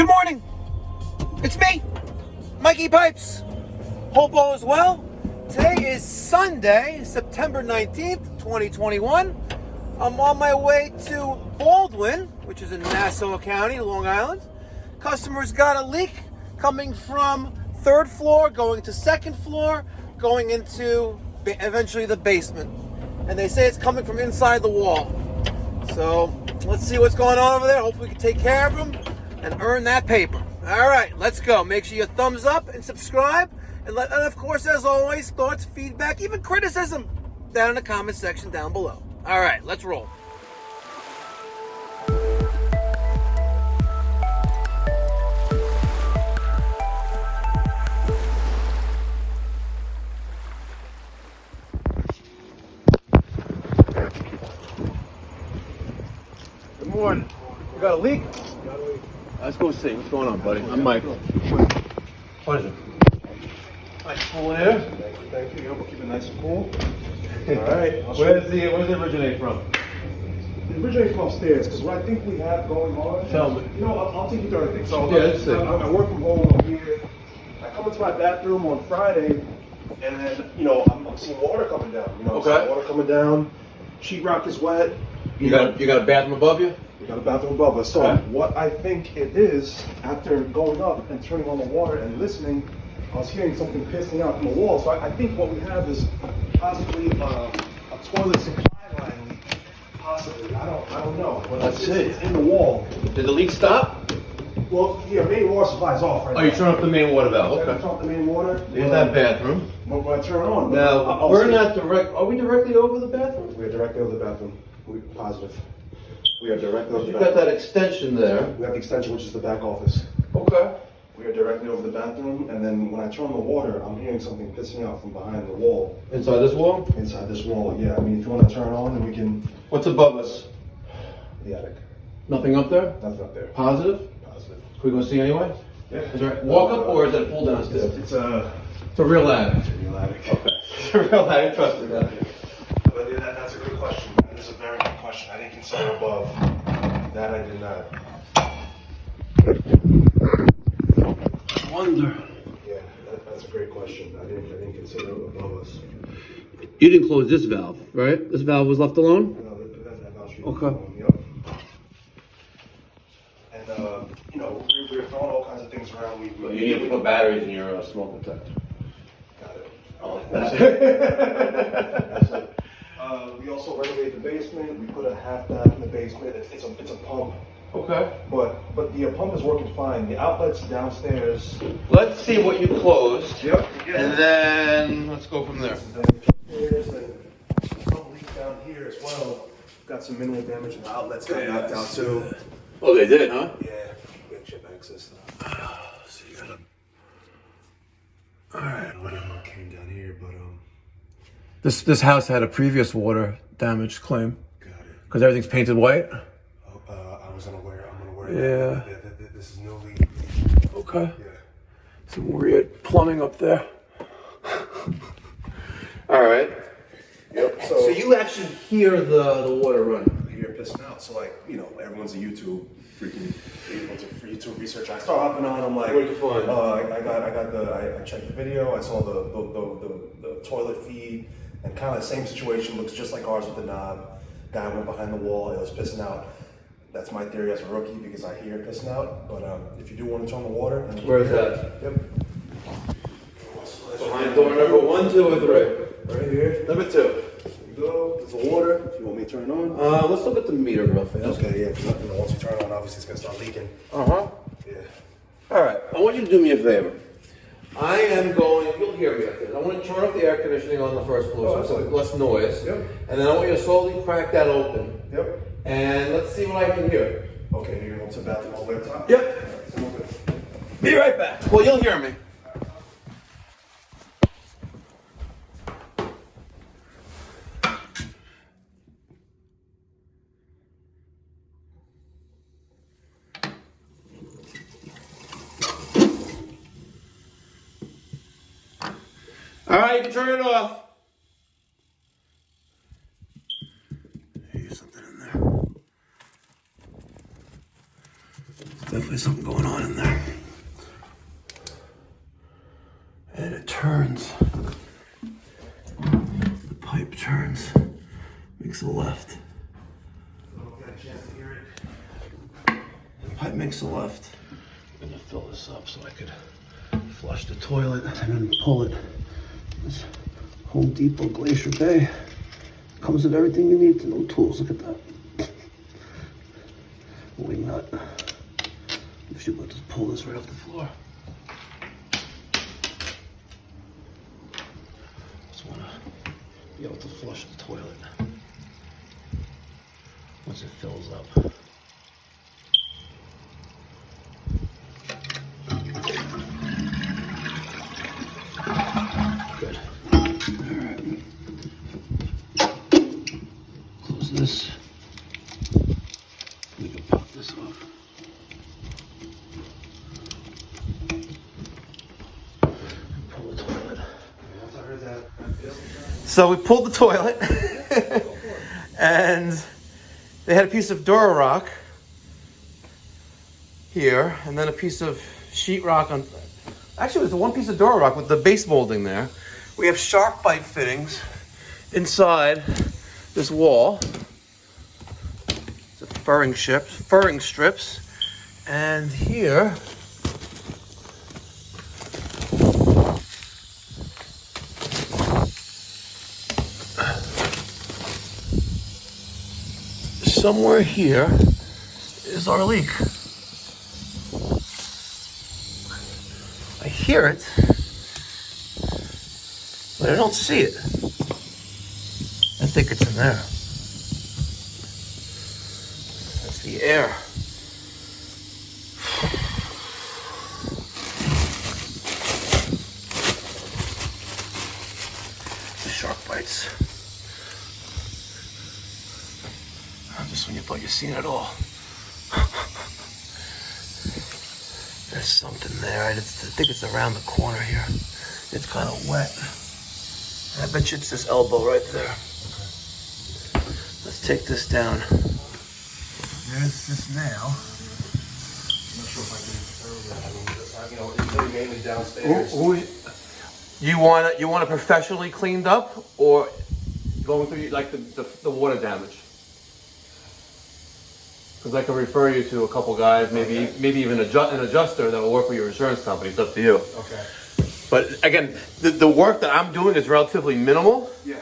Good morning. It's me, Mikey Pipes. Hope all is well. Today is Sunday, September 19th, 2021. I'm on my way to Baldwin, which is in Nassau County, Long Island. Customer's got a leak coming from third floor, going to second floor, going into eventually the basement. And they say it's coming from inside the wall. So let's see what's going on over there. Hopefully we can take care of them and earn that paper. All right, let's go. Make sure you thumbs up and subscribe. And of course, as always, thoughts, feedback, even criticism down in the comment section down below. All right, let's roll. Good morning. You got a leak? Let's go see. What's going on, buddy? I'm Michael. Pleasure. Nice cool air. Thank you. We'll keep it nice and cool. All right. Where does it originate from? It originates from upstairs, because what I think we have going on. Tell me. You know, I'll take you through everything. So yeah, let's see. I work from home over here. I come into my bathroom on Friday, and then I'm seeing water coming down. Okay. Water coming down. Sheetrock is wet. You got a bathroom above you? We got a bathroom above us. So Okay. what I think it is, after going up and turning on the water and listening, I was hearing something pissing out from the wall. So I think what we have is possibly a toilet supply line leak. Possibly. I don't know. But Let's see. It's in the wall. Did the leak stop? Well, yeah, main water supply is off right now. Oh, you turn up the main water valve. I Okay. turn off the main water. There's that bathroom. When I turn it on. Now, I'll we're see. not direct. Are we directly over the bathroom? We're directly over the bathroom. We're positive. We are directly over the You've got bathroom. that extension there. We have the extension, which is the back office. Okay. We are directly over the bathroom, and then when I turn on the water, I'm hearing something pissing out from behind the wall. Inside this wall? Inside this wall, yeah. I mean, if you want to turn it on, then we can. What's above us? The attic. Nothing up there? Nothing up there. Positive? Positive. Can we go see anyway? Yeah. Is there walk up or is it a pull downstairs? It's a real attic. real attic. Okay. It's a real attic, trust me. But yeah, that's a good question. That is a very good question. I didn't consider above. That I did not. Wonder. Yeah, that's a great question. I didn't consider above us. You didn't close this valve, right? This valve was left alone? No, that valve should be Okay. on, yep. And we were throwing all kinds of things around. You need to put batteries in your smoke detector. Got it. I like that. That's it. We also renovated the basement. We put a half bath in the basement. It's a pump, Okay. but the pump is working fine. The outlet's downstairs. Let's see what you closed. Yep. And then let's go from there. There's some leak down here as well. Got some minimal damage and the outlets got knocked out too. Oh, they did, huh? Yeah, we have chip access. So you got All right, whatever came down here, but This house had a previous water damage claim got it. because everything's painted white. I was unaware. I'm unaware. Yeah. This is newly. Okay. Yeah. Some weird plumbing up there. All right. Yep. So you actually hear the water running. I hear it pissing out. So everyone's a YouTube freaking YouTube researcher. I start hopping on. I'm like, What did you find? I checked the video. I saw the toilet feed, and kind of the same situation. Looks just like ours with the knob. Guy went behind the wall. It was pissing out. That's my theory as a rookie because I hear it pissing out. But if you do want to turn the water, then Where is that? Yep. Behind door number 1, 2, or 3. Right here. Number 2. There you go. There's the water. If you want me to turn it on. Let's look at the meter real fast. Okay, yeah. Because once you turn it on, obviously it's gonna start leaking. Yeah. All right. I want you to do me a favor. I am going. You'll hear me up there. I want to turn off the air conditioning on the first floor so it's less noise. Yep. And then I want you to slowly crack that open. Yep. And let's see what I can hear. Okay, you're going to the bathroom all the way up top? Yep. Be right back. Well, you'll hear me. All right, you can turn it off. Here's something in there. definitely something going on in there. And it turns. The pipe turns. Makes a left. The pipe makes a left. I'm gonna fill this up so I could flush the toilet and then pull it. This Home Depot Glacier Bay comes with everything you need. No tools. Look at that. Wing nut. If you would just pull this right off the floor. Just want to be able to flush the toilet once it fills up. Good. All right. Close this. We can pop this off. Pull the toilet. So we pulled the toilet, and they had a piece of Durarock here, and then a piece of sheetrock on. Actually, it was the one piece of Durarock with the base molding there. We have shark bite fittings inside this wall. The furring strips, and here somewhere here is our leak. I hear it, but I don't see it. I think it's in there. That's the air. The shark bites. Just when you thought you'd seen it all. There's something there. I think it's around the corner here. It's kind of wet. I bet you it's this elbow right there. Let's take this down. There's this nail. I'm not sure if I can it's really mainly downstairs. You want it professionally cleaned up, or going through like the water damage? Because I can refer you to a couple guys, maybe even an adjuster that will work with your insurance company. It's up to you. Okay. But again, the work that I'm doing is relatively minimal. Yeah.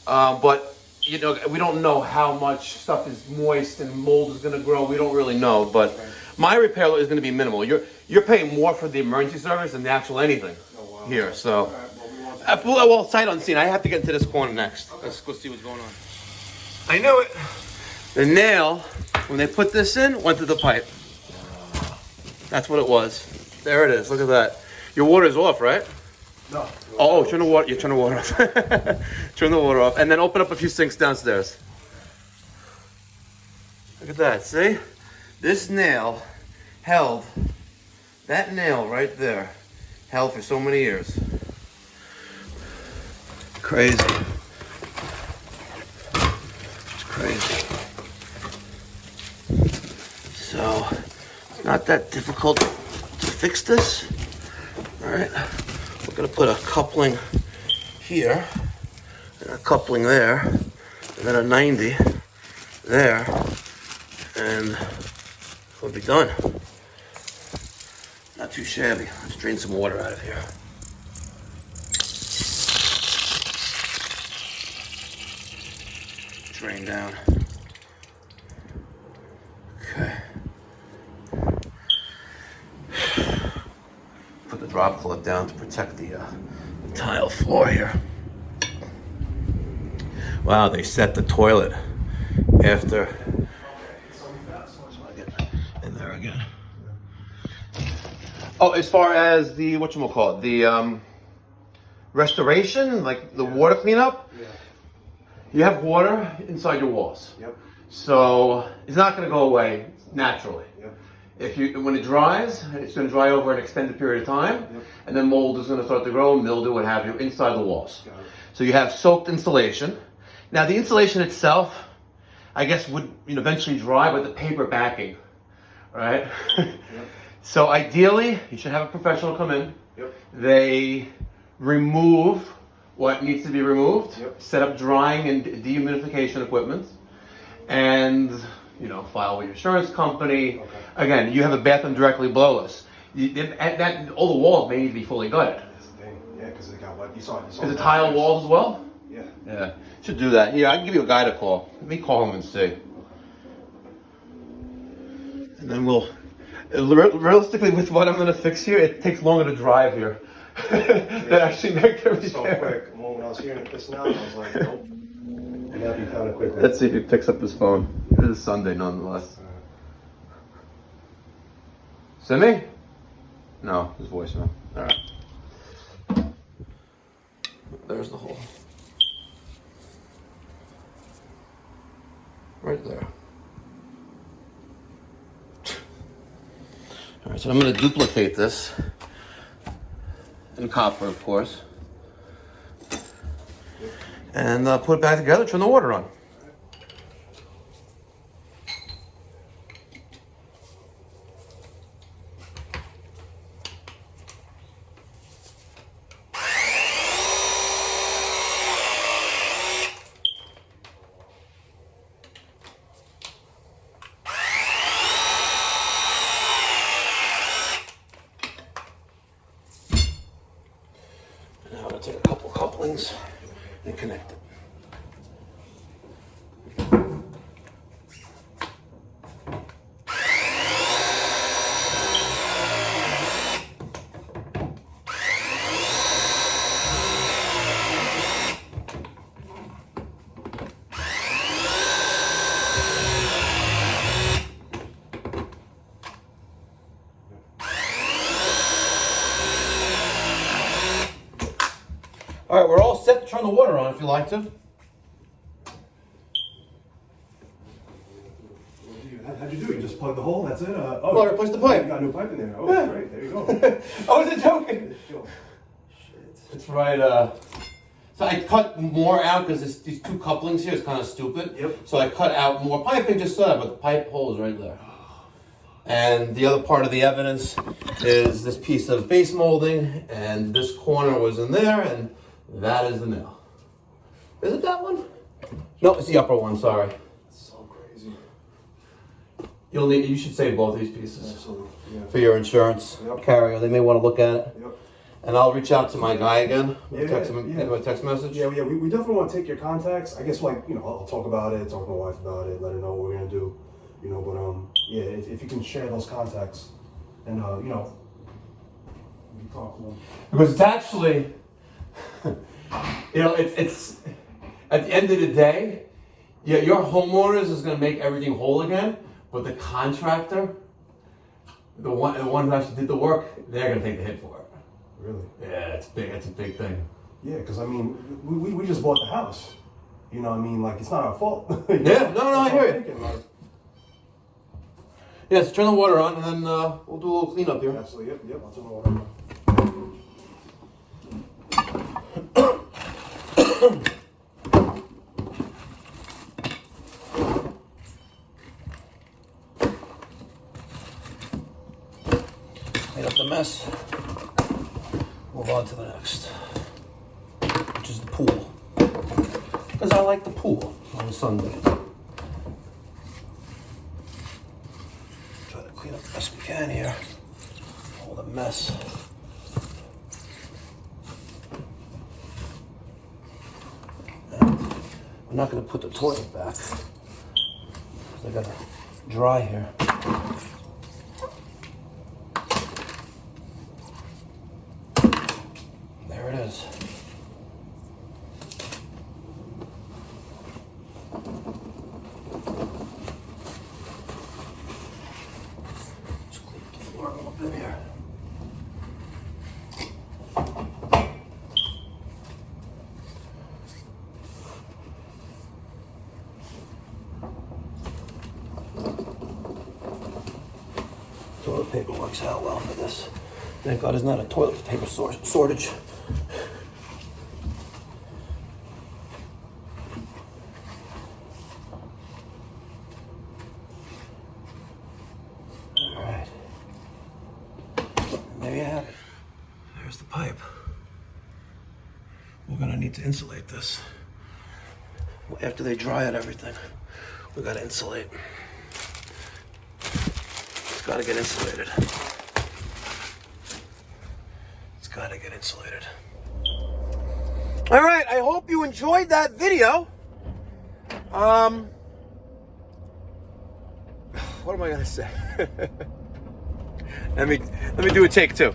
But we don't know how much stuff is moist and mold is going to grow. We don't really know. But my repair is going to be minimal. You're paying more for the emergency service than the actual anything here. So, well, sight unseen. I have to get into this corner next. Okay. Let's go see what's going on. I knew it. The nail, when they put this in, went through the pipe. That's what it was. There it is. Look at that. Your water's off, right? No. Oh, turn the water. You turn the water off. Turn the water off, and then open up a few sinks downstairs. Look at that. See, this nail held. That nail right there held for so many years. Crazy. It's crazy. So, it's not that difficult to fix this. All right, we're gonna put a coupling here, and a coupling there, and then a 90 there, and we'll be done. Not too shabby. Let's drain some water out of here. Drain down. Okay. Put the drop cloth down to protect the tile floor here. Wow, they set the toilet after. In there again. Oh, as far as the whatchamacallit, the restoration, like the water cleanup, you have water inside your walls. Yep. So it's not going to go away naturally. Yep. When it dries, it's going to dry over an extended period of time, Yep. and then mold is going to start to grow, mildew, what have you, inside the walls. Got it. So you have soaked insulation. Now the insulation itself, I guess, would eventually dry, but the paper backing right? Yep. So ideally, you should have a professional come in. Yep. They remove what needs to be removed, Yep. set up drying and dehumidification equipment, and file with your insurance company. Okay. Again, you have a bathroom directly below us. All the walls may need to be fully gutted. That's the thing. Yeah, because it got wet. You saw Is it tile walls as well? Yeah. Yeah. Should do that. Here, I can give you a guy to call. Let me call him and see. And then we'll... Realistically, with what I'm going to fix here, it takes longer to drive here. Than actually make the repair. So quick. Well, when I was hearing it pissing out, I was like, nope. And that'd be found quickly. Let's see if he picks up his phone. It is Sunday nonetheless. Simi? No, his voicemail. Alright. There's the hole. Right there. Alright, so I'm going to duplicate this. In copper, of course. And put it back together, turn the water on. Now I'm going to take a couple couplings and connect it. All right, we're all set to turn the water on if you like to. How'd you do it? You just plug the hole, that's it? Well, I replaced the pipe. You got a new pipe in there. Oh, Yeah. great. There you go. I wasn't joking. Shit. It's right, so I cut more out because these two couplings here is kind of stupid. Yep. So I cut out more piping just so that, but the pipe hole is right there. And the other part of the evidence is this piece of base molding, and this corner was in there, and that is the nail. Is it that one? No, it's the upper one, sorry. So crazy. You should save both these pieces. Absolutely. Yeah. For your insurance carrier. They may want to look at it. Yep. And I'll reach out to my guy again. Yeah, Text him, yeah. give him a text message. Yeah, we definitely want to take your contacts. I guess, I'll talk about it, talk to my wife about it, let her know what we're going to do. Yeah, if you can share those contacts and, we can talk to them. Because it's actually, it's at the end of the day, yeah, your homeowners is going to make everything whole again, but the contractor, the one who actually did the work, they're going to take the hit for it. Really? Yeah, it's big. It's a big thing. Yeah, because we just bought the house. It's not our fault. Yeah, no, I hear you. Thinking, Yeah, so turn the water on, and then we'll do a little cleanup here. Absolutely, yep, I'll turn the water on. Clean up the mess. Move on to the next, which is the pool. Because I like the pool on a Sunday. Try to clean up the best we can here. All the mess. And I'm not going to put the toilet back because I got to dry here. There it is. Just clean up the floor a little bit here. Toilet paper works out well for this. Thank God there's not a toilet paper shortage. need to insulate this. After they dry out everything, we gotta insulate. It's gotta get insulated. It's gotta get insulated. All right, I hope you enjoyed that video. What am I gonna say? Let me do a take two.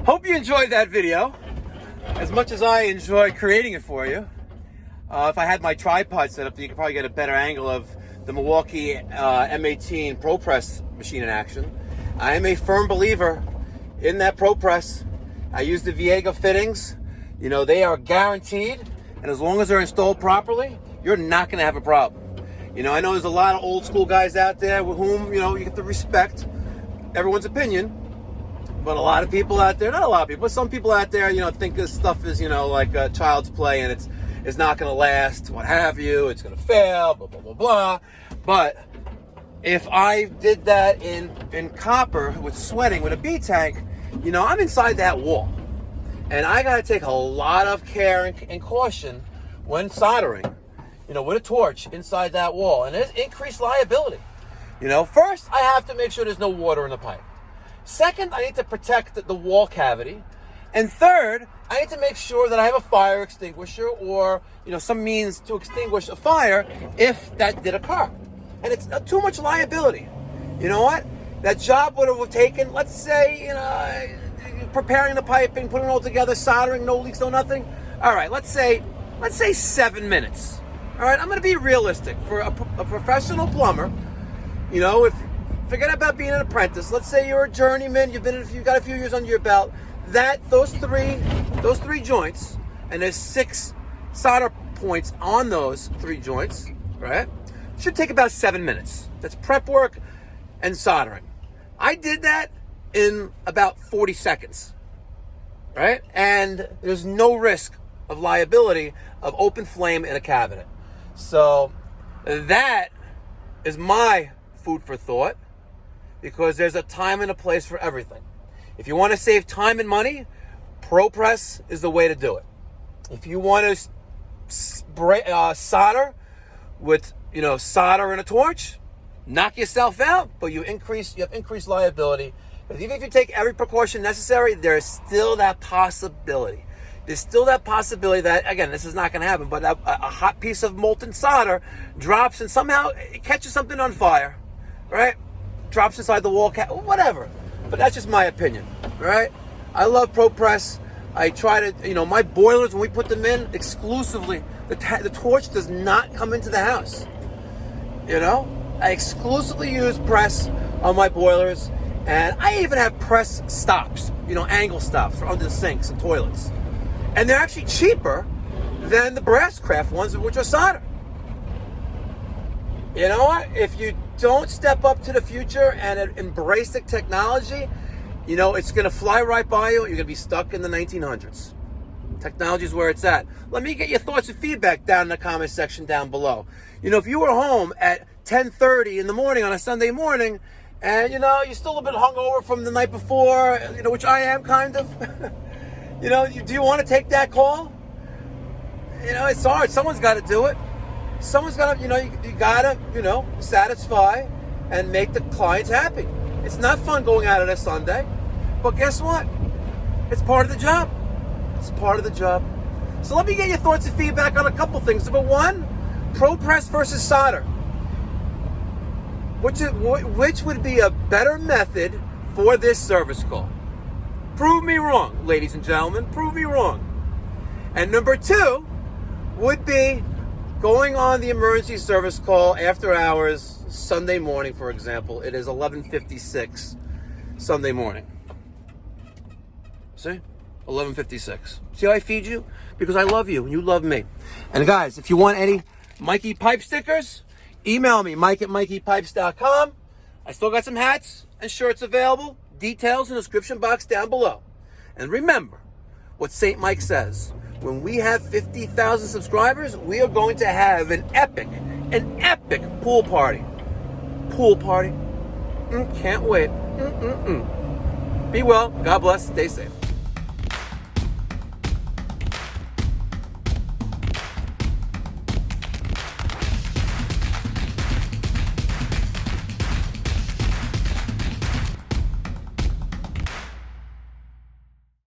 Hope you enjoyed that video as much as I enjoyed creating it for you. If I had my tripod set up, you could probably get a better angle of the Milwaukee M18 ProPress machine in action. I am a firm believer in that ProPress. I use the Viega fittings. You know, they are guaranteed, and as long as they're installed properly, you're not going to have a problem. You know, I know there's a lot of old school guys out there with whom, you know, you have to respect everyone's opinion. But a lot of people out there, not a lot of people, but some people out there, you know, think this stuff is, you know, like child's play and it's not going to last, what have you, it's going to fail, blah, blah, blah, blah. But if I did that in copper with sweating with a B tank, you know, I'm inside that wall. And I got to take a lot of care and caution when soldering, you know, with a torch inside that wall. And there's increased liability. You know, first, I have to make sure there's no water in the pipe. Second, I need to protect the wall cavity. And third, I need to make sure that I have a fire extinguisher or, you know, some means to extinguish a fire if that did occur. And it's too much liability. You know what? That job would have taken, let's say, you know, preparing the piping, putting it all together, soldering, no leaks, no nothing. All right, let's say 7 minutes. All right, I'm going to be realistic. For a professional plumber, you know, forget about being an apprentice. Let's say you're a journeyman. You've got a few years under your belt. Those three joints, and there's 6 solder points on those 3 joints, right? Should take about 7 minutes. That's prep work and soldering. I did that in about 40 seconds, right? And there's no risk of liability of open flame in a cabinet. So that is my food for thought, because there's a time and a place for everything. If you want to save time and money, ProPress is the way to do it. If you want to solder with, you know, solder and a torch, knock yourself out, but you have increased liability. Because even if you take every precaution necessary, there's still that possibility. There's still that possibility that, again, this is not going to happen, but a hot piece of molten solder drops and somehow it catches something on fire, right? Drops inside the wall, whatever. But that's just my opinion, right? I love ProPress. I try to, you know, my boilers, when we put them in exclusively, the torch does not come into the house. You know, I exclusively use press on my boilers, and I even have press stops, you know, angle stops for under the sinks and toilets. And they're actually cheaper than the brass craft ones, which are solder. You know what? If you don't step up to the future and embrace the technology, you know, it's going to fly right by you. You're going to be stuck in the 1900s. Technology is where it's at. Let me get your thoughts and feedback down in the comment section down below. You know, if you were home at 10:30 in the morning on a Sunday morning, and, you know, you're still a bit hungover from the night before, you know, which I am kind of, you know, do you want to take that call? You know, it's hard. Someone's got to do it. Someone's got to, you know, you got to, you know, satisfy and make the clients happy. It's not fun going out on a Sunday, but guess what? It's part of the job. It's part of the job. So let me get your thoughts and feedback on a couple things. Number one, ProPress versus solder. Which would be a better method for this service call? Prove me wrong, ladies and gentlemen. Prove me wrong. And number two would be going on the emergency service call after hours, Sunday morning, for example. It is 11:56 Sunday morning. See? 11:56. See how I feed you? Because I love you and you love me. And guys, if you want any Mikey Pipe stickers, email me, mike@mikeypipes.com. I still got some hats and shirts available. Details in the description box down below. And remember what St. Mike says. When we have 50,000 subscribers, we are going to have an epic pool party. Pool party. Can't wait. Be well. God bless. Stay safe.